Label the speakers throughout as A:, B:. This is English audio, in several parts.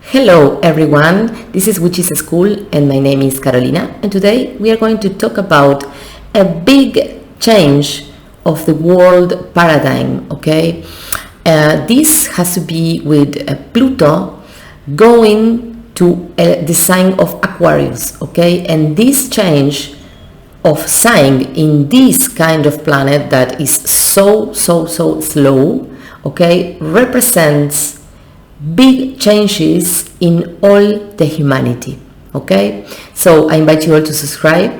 A: Hello everyone, this is Witches School and my name is Carolina, and today we are going to talk about a big change of the world paradigm, okay? This has to be with Pluto going to the sign of Aquarius, okay? And this change of sign in this kind of planet that is so slow, okay, represents big changes in all the humanity, okay? So I invite you all to subscribe.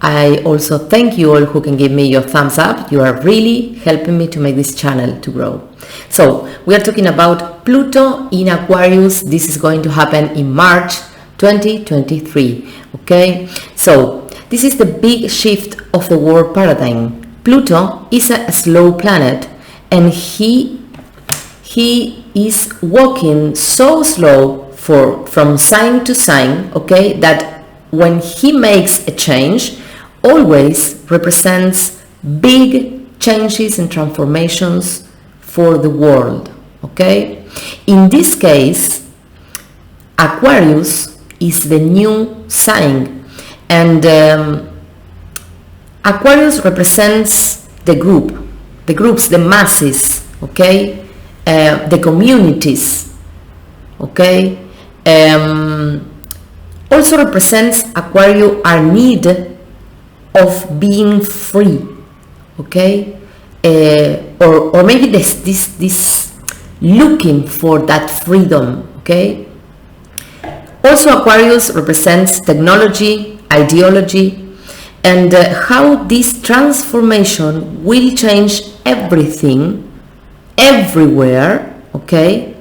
A: I also thank you all who can give me your thumbs up. You are really helping me to make this channel to grow. So we are talking about Pluto in Aquarius. This is going to happen in March 2023, okay? So this is the big shift of the world paradigm. Pluto is a slow planet, and he is walking so slow from sign to sign, okay, that when he makes a change, always represents big changes and transformations for the world, okay? In this case, Aquarius is the new sign, and Aquarius represents the groups, the masses, okay? The communities, okay? Also represents Aquarius our need of being free, okay? Or maybe this looking for that freedom, okay? Also Aquarius represents technology, ideology, and how this transformation will change everything everywhere, okay,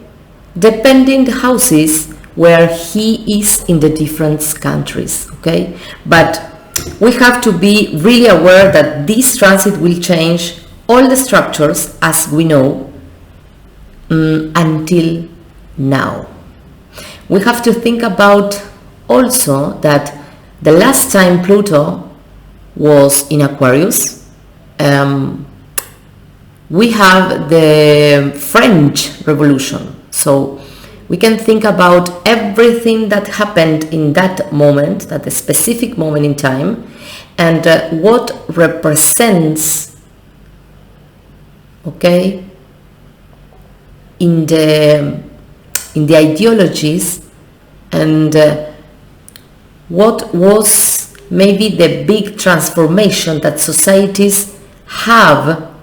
A: depending the houses where he is in the different countries, okay? But we have to be really aware that this transit will change all the structures as we know until now. We have to think about also that the last time Pluto was in Aquarius, we have the French Revolution, so we can think about everything that happened in that moment, at a specific moment in time, and what represents, okay, in the ideologies, and what was maybe the big transformation that societies have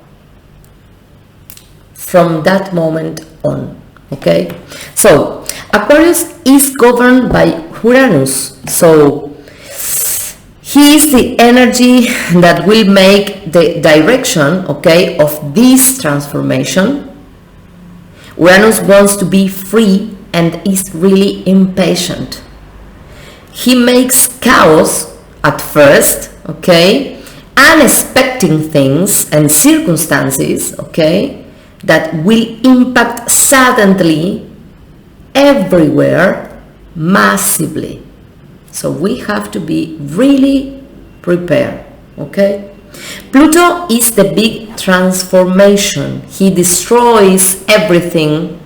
A: from that moment on, okay? So Aquarius is governed by Uranus, so he is the energy that will make the direction, okay, of this transformation. Uranus wants to be free and is really impatient. He makes chaos at first, okay, unexpected things and circumstances, okay, that will impact suddenly everywhere massively. So we have to be really prepared, okay? Pluto is the big transformation. He destroys everything,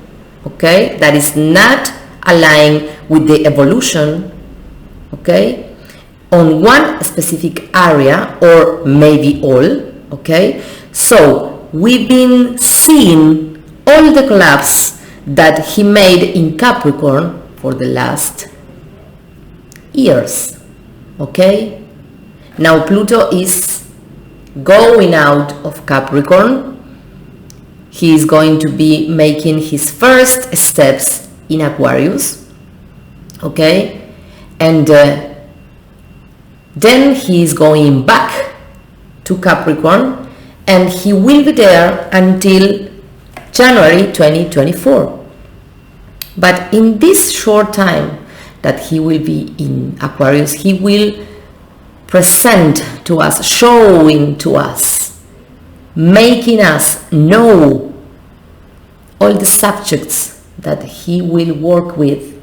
A: okay, that is not aligned with the evolution, okay, on one specific area or maybe all, okay? So we've been seeing all the collapse that he made in Capricorn for the last years, okay? Now Pluto is going out of Capricorn. He is going to be making his first steps in Aquarius, okay? And then he is going back to Capricorn, and he will be there until January 2024. But in this short time that he will be in Aquarius, he will present to us, showing to us, making us know all the subjects that he will work with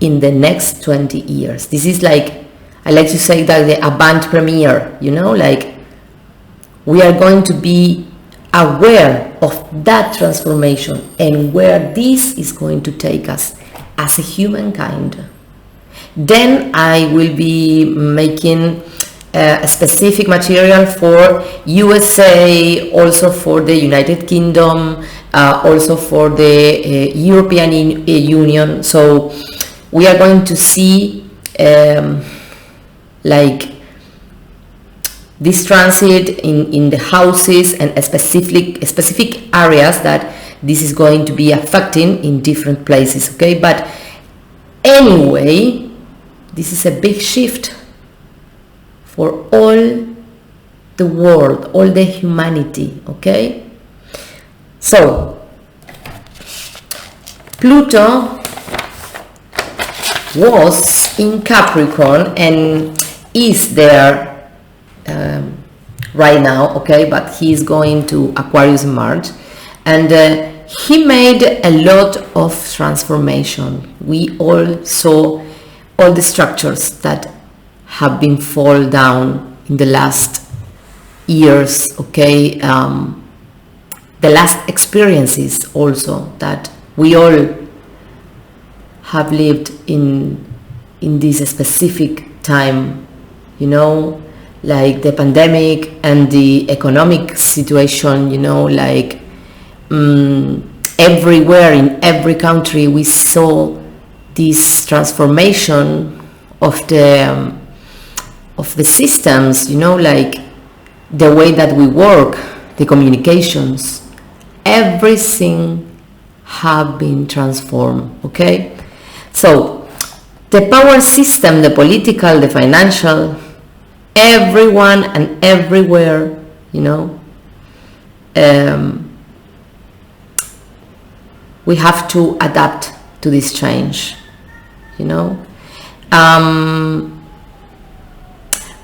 A: in the next 20 years. This is like, I like to say that the avant premiere, you know, like we are going to be aware of that transformation and where this is going to take us as a humankind. Then I will be making a specific material for USA, also for the United Kingdom, also for the European Union. So we are going to see like this transit in the houses and specific areas that this is going to be affecting in different places, okay? But anyway, this is a big shift for all the world, all the humanity, okay? So, Pluto was in Capricorn and is there right now, okay? But he is going to Aquarius in March, and he made a lot of transformation. We all saw all the structures that have been fall down in the last years, okay? The last experiences also that we all have lived in this specific time, you know, like the pandemic and the economic situation, you know, like everywhere in every country we saw this transformation of the systems, you know, like the way that we work, the communications, everything have been transformed, okay? So the power system, the political, the financial, everyone and everywhere, you know, we have to adapt to this change, you know.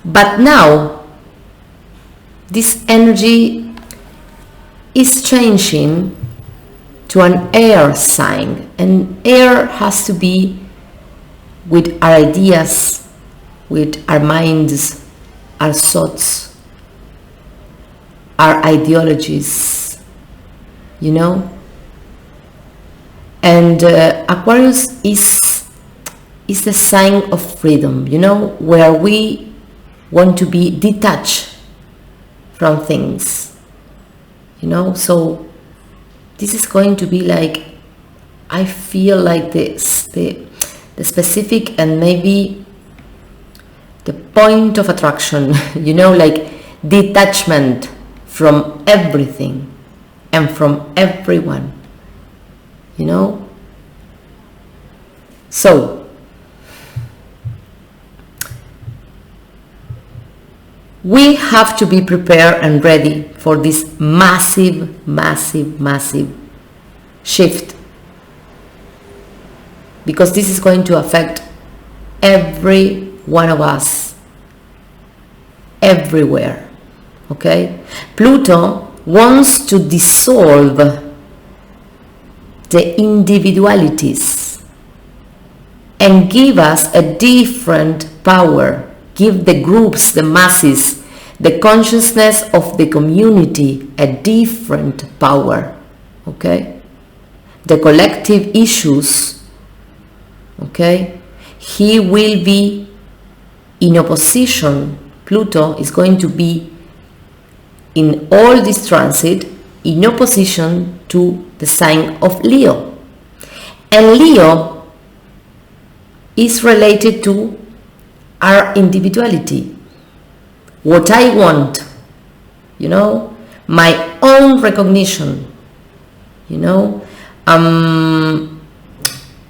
A: But now this energy is changing to an air sign, and air has to be with our ideas, with our minds, our thoughts, our ideologies, you know. And Aquarius is the sign of freedom, you know, where we want to be detached from things, you know. So this is going to be like, I feel like the specific and maybe the point of attraction, you know, like detachment from everything and from everyone, you know. So we have to be prepared and ready for this massive shift, because this is going to affect every one of us everywhere, okay? Pluto wants to dissolve the individualities and give us a different power, give the groups, the masses, the consciousness of the community a different power, okay? The collective issues, okay? He will be in opposition. Pluto is going to be in all this transit in opposition to the sign of Leo. And Leo is related to our individuality, what I want, you know, my own recognition, you know.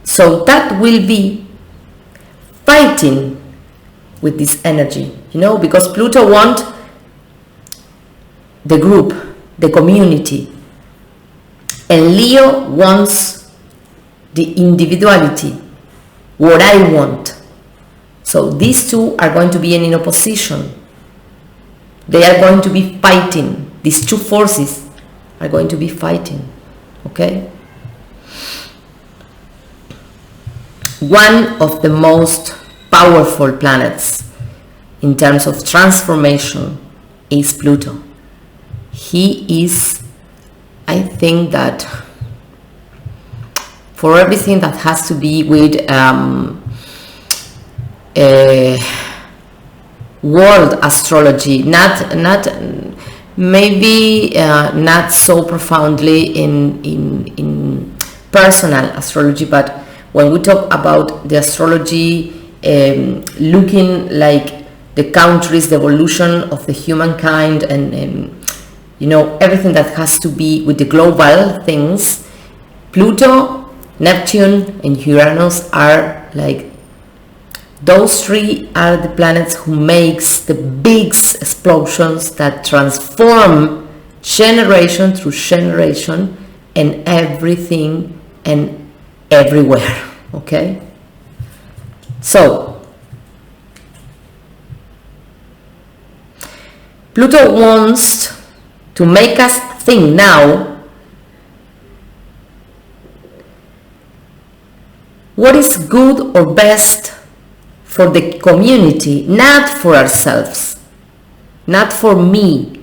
A: So that will be fighting with this energy, you know, because Pluto wants the group, the community, and Leo wants the individuality, what I want. So these two are going to be in opposition. They are going to be fighting. These two forces are going to be fighting, okay? One of the most powerful planets in terms of transformation is Pluto. He is, I think that for everything that has to be with world astrology, not maybe not so profoundly in personal astrology, but when we talk about the astrology looking like the countries, the evolution of the humankind, and you know, everything that has to be with the global things, Pluto, Neptune, and Uranus are like, those three are the planets who makes the big explosions that transform generation through generation and everything and everywhere. Okay, so Pluto wants to make us think now what is good or best for the community, not for ourselves, not for me.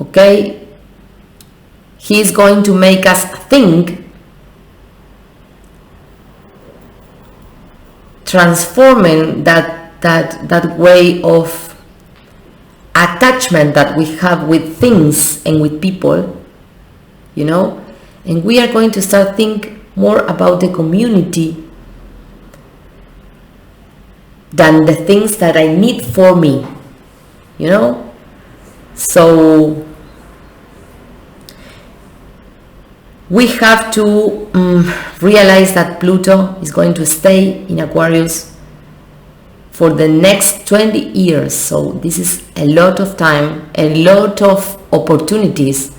A: Okay? He is going to make us think, transforming that way of attachment that we have with things and with people, you know, and we are going to start think more about the community than the things that I need for me, you know. So we have to realize that Pluto is going to stay in Aquarius for the next 20 years. So this is a lot of time, a lot of opportunities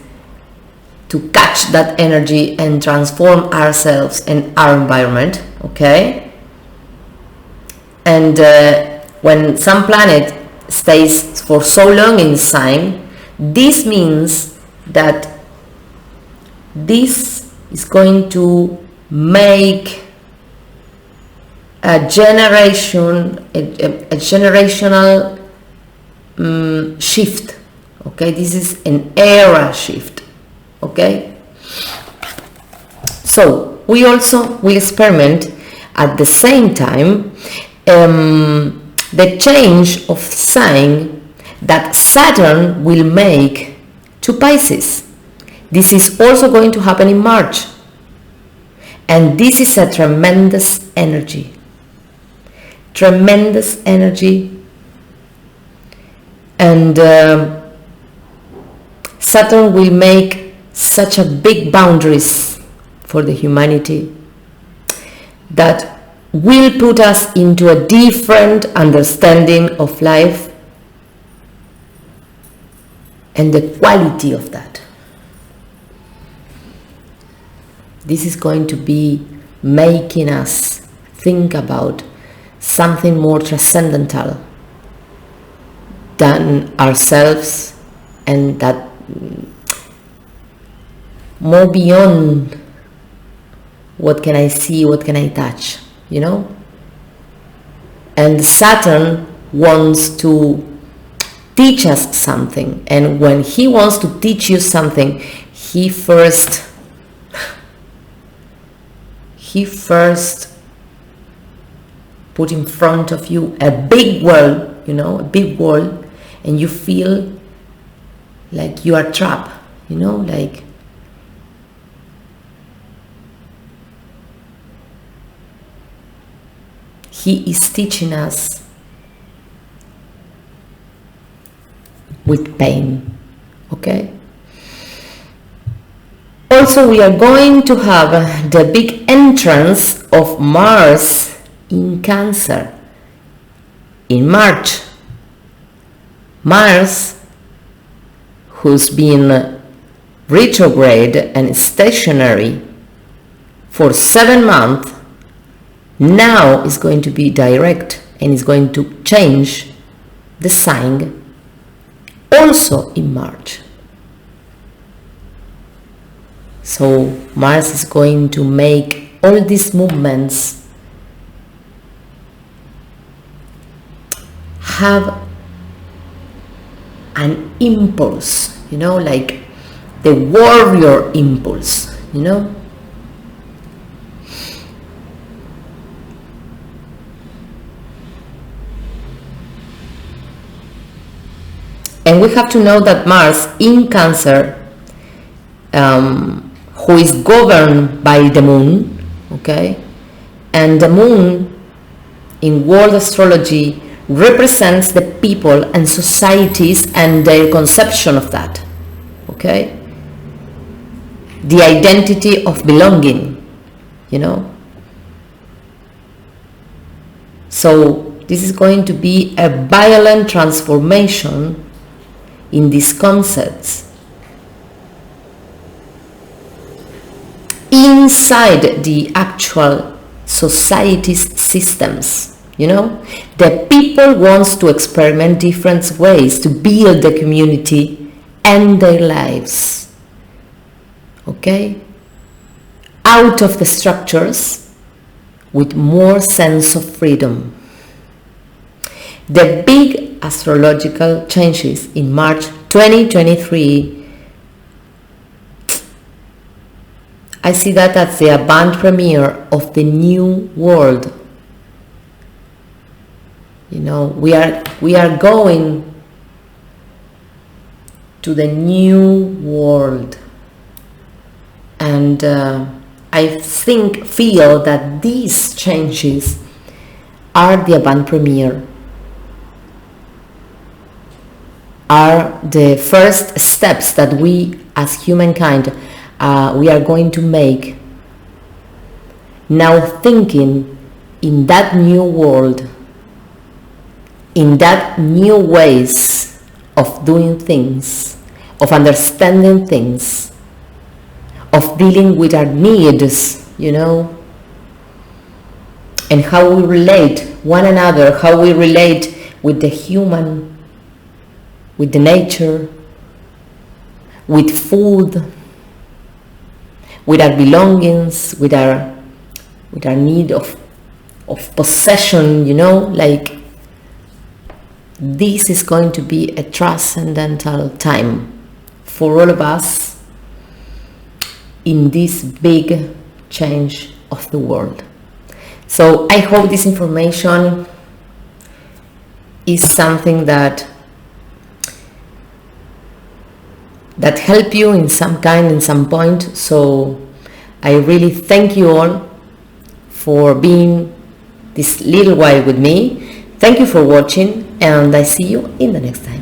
A: to catch that energy and transform ourselves and our environment. Okay? And when some planet stays for so long in sign, this means that this is going to make a generational shift. Okay, this is an era shift. Okay, so we also will experiment at the same time the change of sign that Saturn will make to Pisces. This is also going to happen in March, and this is a tremendous energy, and Saturn will make such a big boundaries for the humanity that will put us into a different understanding of life and the quality of that. This is going to be making us think about something more transcendental than ourselves, and that more beyond what can I see, what can I touch, you know? And Saturn wants to teach us something, and when he wants to teach you something, he first put in front of you a big wall, you know, a big wall, and you feel like you are trapped, you know, like he is teaching us with pain. Okay? Also, we are going to have the big entrance of Mars in Cancer in March. Mars, who's been retrograde and stationary for 7 months, now is going to be direct and is going to change the sign also in March. So Mars is going to make all these movements have an impulse, you know, like the warrior impulse, you know, And we have to know that Mars in Cancer, who is governed by the moon, okay, and the moon in world astrology represents the people and societies and their conception of that, okay, the identity of belonging, you know. So this is going to be a violent transformation in these concepts inside the actual society's systems, you know. The people wants to experiment different ways to build the community and their lives, okay, out of the structures with more sense of freedom. The big astrological changes in March 2023, I see that as the avant premiere of the new world. You know, we are going to the new world, and I feel that these changes are the avant premiere, are the first steps that we as humankind we are going to make, now thinking in that new world, in that new ways of doing things, of understanding things, of dealing with our needs, you know, and how we relate one another, how we relate with the human, with the nature, with food, with our belongings, with our need of possession, you know. Like, this is going to be a transcendental time for all of us in this big change of the world. So I hope this information is something that help you in some point. So I really thank you all for being this little while with me. Thank you for watching, and I see you in the next time.